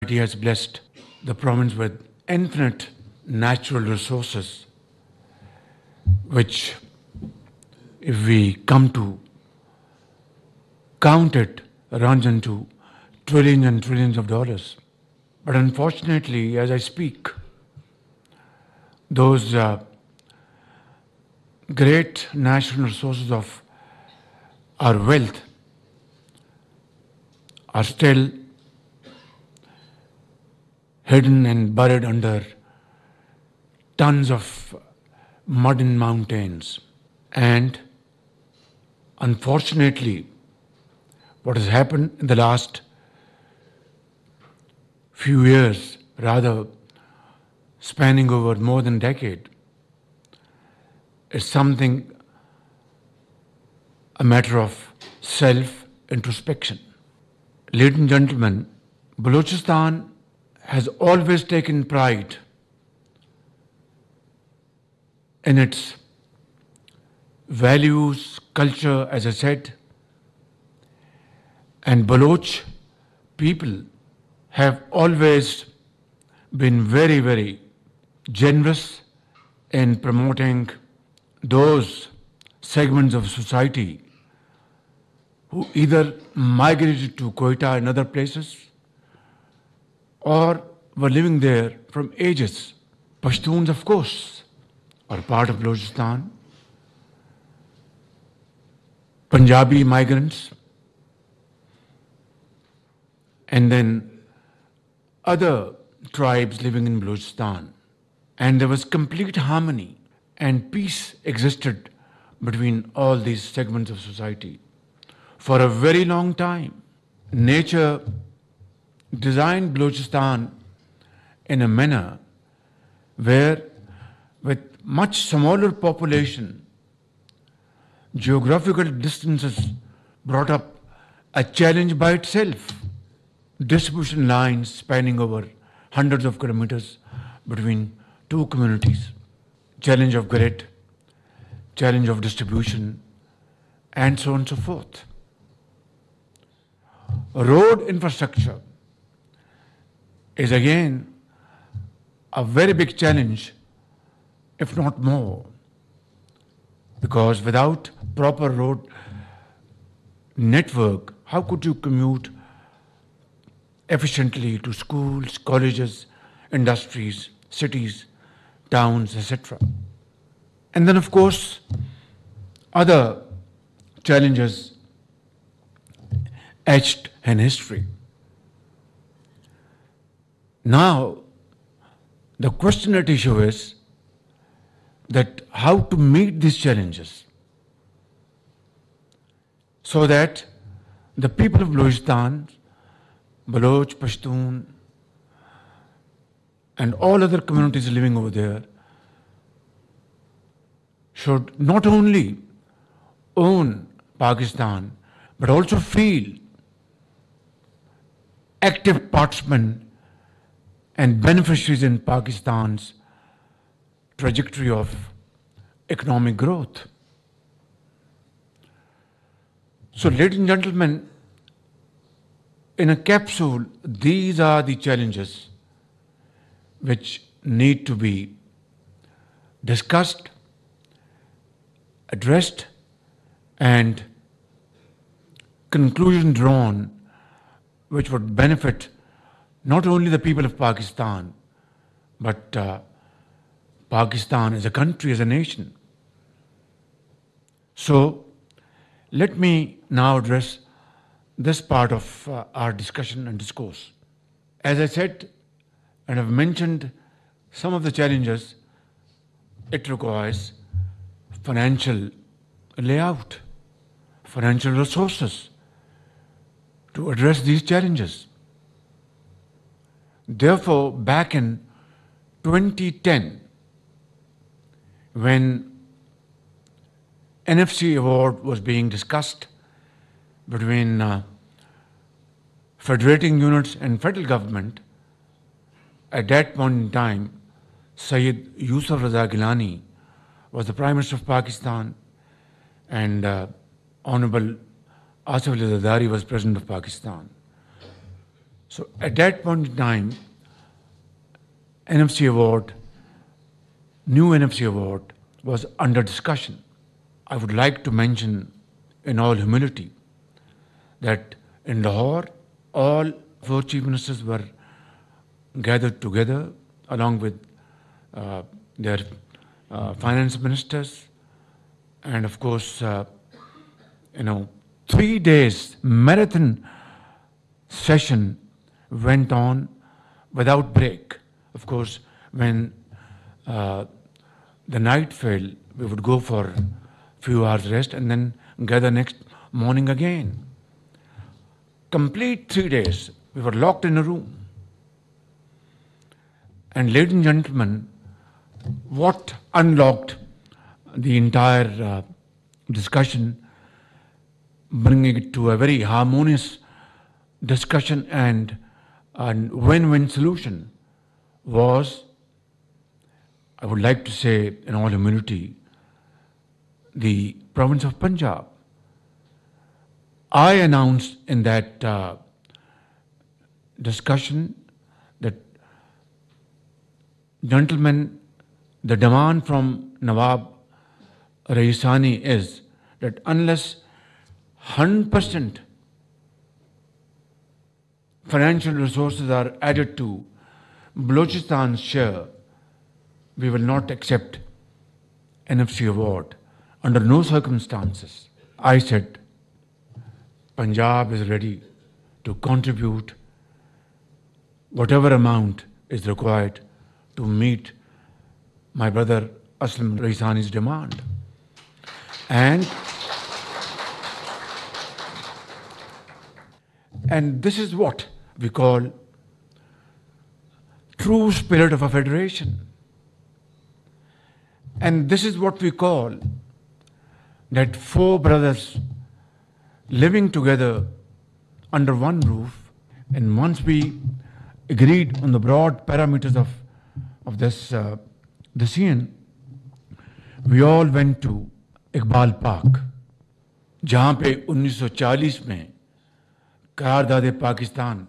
Almighty has blessed the province with infinite natural resources, which, if we come to count it, runs into trillions and trillions of dollars. But unfortunately, as I speak, those great national resources of our wealth are still hidden and buried under tons of mud and mountains. And unfortunately, what has happened in the last few years, rather spanning over more than a decade, is something, a matter of self-introspection. Ladies and gentlemen, Balochistan has always taken pride in its values, culture, as I said, and Baloch people have always been very, very generous in promoting those segments of society who either migrated to Quetta and other places or were living there from ages. Pashtuns, of course, are part of Balochistan. Punjabi migrants, and then other tribes living in Balochistan. And there was complete harmony and peace existed between all these segments of society for a very long time. Nature designed Balochistan in a manner where, with much smaller population, geographical distances brought up a challenge by itself. Distribution lines spanning over hundreds of kilometers between two communities. Challenge of grid, challenge of distribution, and so on and so forth. Road infrastructure is again a very big challenge, if not more, because without proper road network, how could you commute efficiently to schools, colleges, industries, cities, towns, etc. And then, of course, other challenges etched in history. Now, the question at issue is that how to meet these challenges so that the people of Balochistan, Baloch, Pashtun, and all other communities living over there should not only own Pakistan, but also feel active participants and beneficiaries in Pakistan's trajectory of economic growth. So, ladies and gentlemen, in a capsule, these are the challenges which need to be discussed, addressed, and conclusion drawn, which would benefit not only the people of Pakistan, but Pakistan as a country, as a nation. So, let me now address this part of our discussion and discourse. As I said, and have mentioned some of the challenges, it requires financial layout, financial resources to address these challenges. Therefore, back in 2010, when NFC award was being discussed between federating units and federal government, at that point in time, Sayyid Yusuf Raza Gilani was the Prime Minister of Pakistan, and Honorable Asif Ali Zardari was President of Pakistan. So at that point in time, NFC award, new NFC award was under discussion. I would like to mention in all humility that in Lahore, all four chief ministers were gathered together along with their finance ministers, and of course, 3 days marathon session went on without break. Of course, when the night fell, we would go for a few hours rest and then gather next morning again. Complete 3 days, we were locked in a room. And ladies and gentlemen, what unlocked the entire discussion, bringing it to a very harmonious discussion and win-win solution, was, I would like to say in all humility, the province of Punjab. I announced in that discussion that, gentlemen, the demand from Nawab Raisani is that unless 100% financial resources are added to Balochistan's share, we will not accept NFC award under no circumstances. I said, Punjab is ready to contribute whatever amount is required to meet my brother Aslam Raisani's demand. And this is what we call true spirit of a federation. And this is what we call that four brothers living together under one roof. And once we agreed on the broad parameters of this decision, we all went to Iqbal Park, जहाँ पे 1940 में करारदाद पाकिस्तान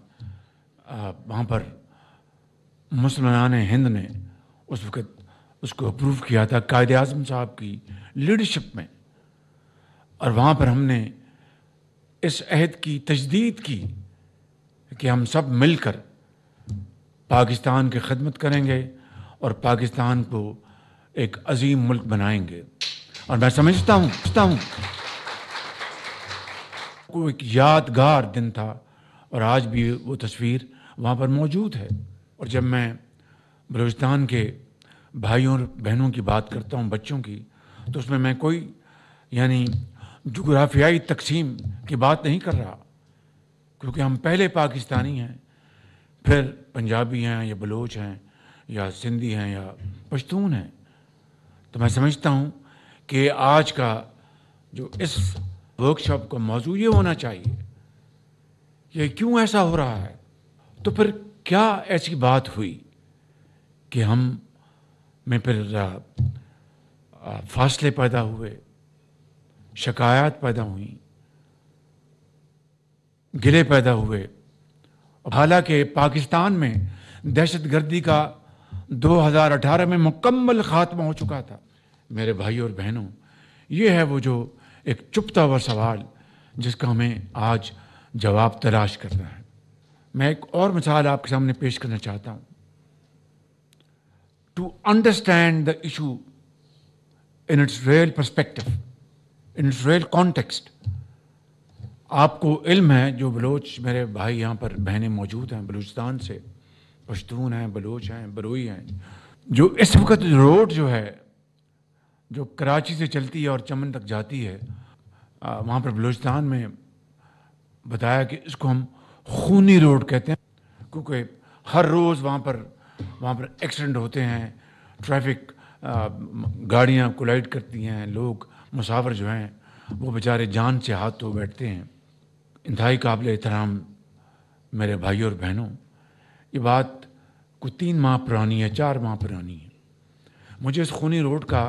वहाँ पर मुसलमान हिंद ने उस वक़्त उसको अप्रूव किया था कायदे आज़म साहब की लीडरशिप में, और वहाँ पर हमने इस अहद की तजदीद की कि हम सब मिलकर पाकिस्तान की खिदमत करेंगे और पाकिस्तान को एक अजीम मुल्क बनाएंगे. और मैं समझता हूँ वो एक यादगार दिन था और आज भी वो तस्वीर वहाँ पर मौजूद है. और जब मैं बलूचिस्तान के भाइयों और बहनों की बात करता हूँ, बच्चों की, तो उसमें मैं कोई यानी जुग्राफियाई तकसीम की बात नहीं कर रहा, क्योंकि हम पहले पाकिस्तानी हैं, फिर पंजाबी हैं या बलोच हैं या सिंधी हैं या पश्तून हैं. तो मैं समझता हूँ कि आज का जो इस वर्कशॉप का मौजू ये होना चाहिए, ये क्यों ऐसा हो रहा है. तो फिर क्या ऐसी बात हुई कि हम में फिर फासले पैदा हुए, शिकायत पैदा हुई, गिले पैदा हुए. हालांकि पाकिस्तान में दहशतगर्दी का 2018 में मुकम्मल खात्मा हो चुका था. मेरे भाइयों और बहनों, ये है वो जो एक चुपता हुआ सवाल जिसका हमें आज जवाब तलाश करना है. मैं एक और मिसाल आपके सामने पेश करना चाहता हूँ. To understand the issue in its real perspective, in its real context. आपको इल्म है, जो बलोच मेरे भाई यहाँ पर बहनें मौजूद हैं बलूचिस्तान से, पश्तून हैं, बलोच हैं, बरोई हैं, जो इस वक्त रोड जो है जो कराची से चलती है और चमन तक जाती है, वहाँ पर बलूचिस्तान में बताया कि इसको हम खूनी रोड कहते हैं, क्योंकि हर रोज़ वहाँ पर एक्सीडेंट होते हैं, ट्रैफिक गाड़ियाँ कोलाइड करती हैं, लोग मुसाफिर जो हैं वो बेचारे जान से हाथ धो बैठते हैं. इंतहाई काबिल एहतराम मेरे भाइयों और बहनों, ये बात कोई 3 माह पुरानी है, 4 माह पुरानी है. मुझे इस खूनी रोड का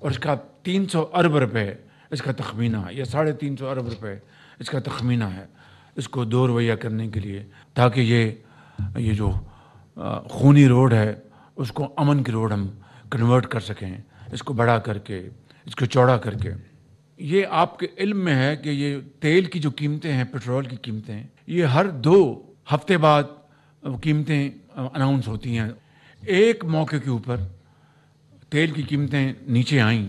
और इसका 300 अरब रुपए इसका तखमीना है, या 350 अरब रुपए इसका तखमीना है. اس کو دو رویہ کرنے کے لیے، تاکہ یہ جو خونی روڈ ہے اس کو امن کی روڈ ہم کنورٹ کر سکیں، اس کو بڑا کر کے، اس کو چوڑا کر کے۔ یہ آپ کے علم میں ہے کہ یہ تیل کی جو قیمتیں ہیں، پیٹرول کی قیمتیں، یہ ہر 2 ہفتے بعد قیمتیں اناؤنس ہوتی ہیں۔ ایک موقع کے اوپر تیل کی قیمتیں نیچے آئیں،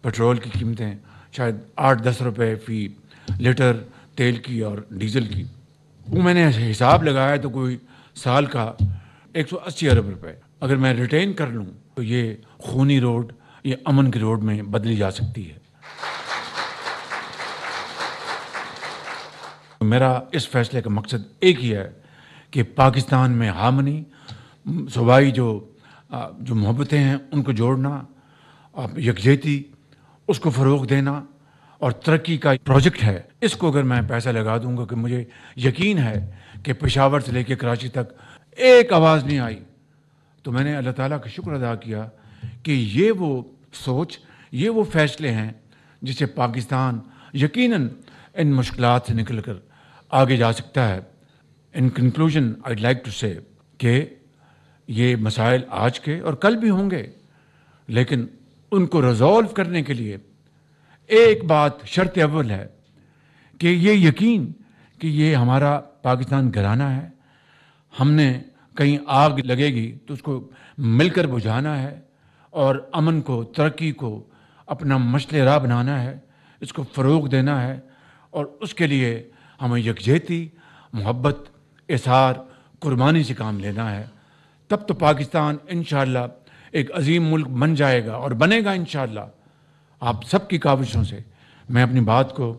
پیٹرول کی قیمتیں شاید 8-10 روپے فی لیٹر تیل کی اور ڈیزل کی، وہ میں نے حساب لگایا تو کوئی سال کا 180 ارب روپے اگر میں ریٹین کر لوں تو یہ خونی روڈ یہ امن کی روڈ میں بدلی جا سکتی ہے۔ میرا اس فیصلے کا مقصد ایک ہی ہے کہ پاکستان میں ہارمنی، صوبائی جو محبتیں ہیں ان کو جوڑنا، یکجہتی اس کو فروغ دینا، اور ترقی کا پروجیکٹ ہے، اس کو اگر میں پیسہ لگا دوں گا کہ مجھے یقین ہے کہ پشاور سے لے کے کراچی تک ایک آواز نہیں آئی، تو میں نے اللہ تعالیٰ کا شکر ادا کیا کہ یہ وہ سوچ، یہ وہ فیصلے ہیں جس سے پاکستان یقیناً ان مشکلات سے نکل کر آگے جا سکتا ہے۔ ان کنکلوژن آئیڈ لائک ٹو سے کہ یہ مسائل آج کے اور کل بھی ہوں گے، لیکن ان کو ریزالو کرنے کے لیے ایک بات شرط اول ہے کہ یہ یقین کہ یہ ہمارا پاکستان گھرانہ ہے، ہم نے کہیں آگ لگے گی تو اس کو مل کر بجھانا ہے، اور امن کو، ترقی کو اپنا مشعل راہ بنانا ہے، اس کو فروغ دینا ہے، اور اس کے لیے ہمیں یکجہتی، محبت، اظہار، قربانی سے کام لینا ہے۔ تب تو پاکستان انشاءاللہ ایک عظیم ملک بن جائے گا اور بنے گا انشاءاللہ آپ سب کی کاوشوں سے۔ میں اپنی بات کو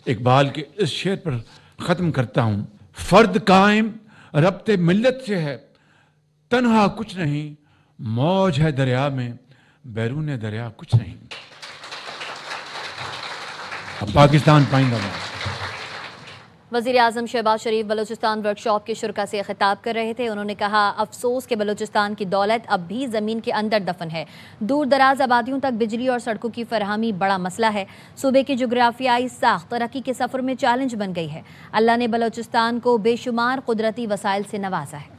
اقبال کے اس شعر پر ختم کرتا ہوں: فرد قائم ربط ملت سے ہے، تنہا کچھ نہیں، موج ہے دریا میں، بیرون دریا کچھ نہیں۔ پاکستان پائندہ باد۔ وزیراعظم شہباز شریف بلوچستان ورکشاپ کے شرکاء سے خطاب کر رہے تھے۔ انہوں نے کہا افسوس کہ بلوچستان کی دولت اب بھی زمین کے اندر دفن ہے، دور دراز آبادیوں تک بجلی اور سڑکوں کی فراہمی بڑا مسئلہ ہے، صوبے کی جغرافیائی ساخت ترقی کے سفر میں چیلنج بن گئی ہے۔ اللہ نے بلوچستان کو بے شمار قدرتی وسائل سے نوازا ہے۔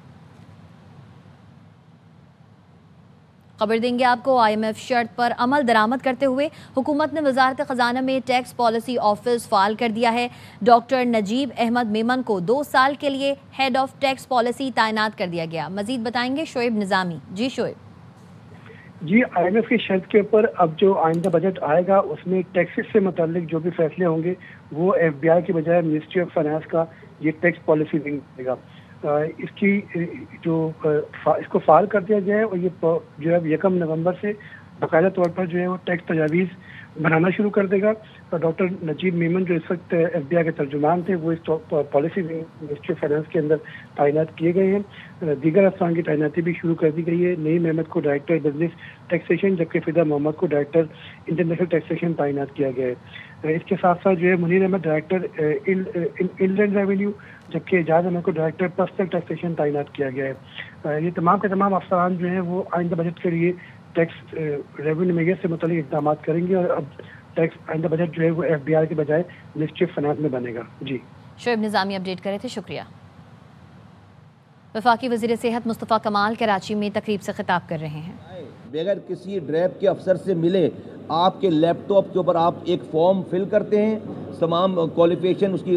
خبر دیں گے آپ کو، IMF شرط پر عمل درآمد کرتے ہوئے حکومت نے وزارت خزانہ میں ٹیکس پالیسی آفس فعال کر دیا ہے۔ ڈاکٹر نجیب احمد میمن کو 2 سال کے لیے ہیڈ آف ٹیکس پالیسی تعینات کر دیا گیا۔ مزید بتائیں گے شعیب نظامی۔ جی شعیب۔ جی، IMF کی شرط کے اوپر اب جو آئندہ بجٹ آئے گا اس میں ٹیکسز سے متعلق جو بھی فیصلے ہوں گے وہ FBI کی بجائے منسٹری آف فائنانس کا یہ ٹیکس پالیسی ونگ دے گا۔ اس کی اس کو فعال کر دیا گیا ہے، اور یہ جو ہے 1 نومبر سے باقاعدہ طور پر جو ہے وہ ٹیکس تجاویز بنانا شروع کر دے گا۔ اور ڈاکٹر نجیب میمن جو اس وقت FBI کے ترجمان تھے وہ اس پالیسی منسٹری آف فائنانس کے اندر تعینات کیے گئے ہیں۔ دیگر افسران کی تعیناتی بھی شروع کر دی گئی ہے۔ نعیم احمد کو ڈائریکٹر بزنس ٹیکسیشن جبکہ فدا محمد کو ڈائریکٹر انٹرنیشنل ٹیکسیشن تعینات کیا گیا ہے۔ اس کے ساتھ ساتھ جو ہے منیر احمد ڈائریکٹر انلینڈ ریونیو جبکہ اعجاز احمد کو ڈائریکٹر پرسنل ٹیکسیشن تعینات کیا گیا ہے۔ یہ تمام کے تمام افسران جو ہیں وہ آئندہ بجٹ کے لیے ٹیکس ریونیو میئر سے متعلق اقدامات کریں گے، اور اب ٹیکس آئندہ بجٹ جو ہے وہ FBI کے بجائے منسٹری آف فائنانس میں بنے گا۔ جی، شعیب نظامی اپڈیٹ کرے تھے، شکریہ۔ وفاقی وزیر صحت مصطفیٰ کمال کراچی میں تقریب سے خطاب کر رہے ہیں۔ بغیر کسی ڈرائیو کے افسر سے ملے، آپ کے لیپ ٹاپ کے اوپر آپ ایک فارم فل کرتے ہیں، تمام کوالیفیکیشن اس کی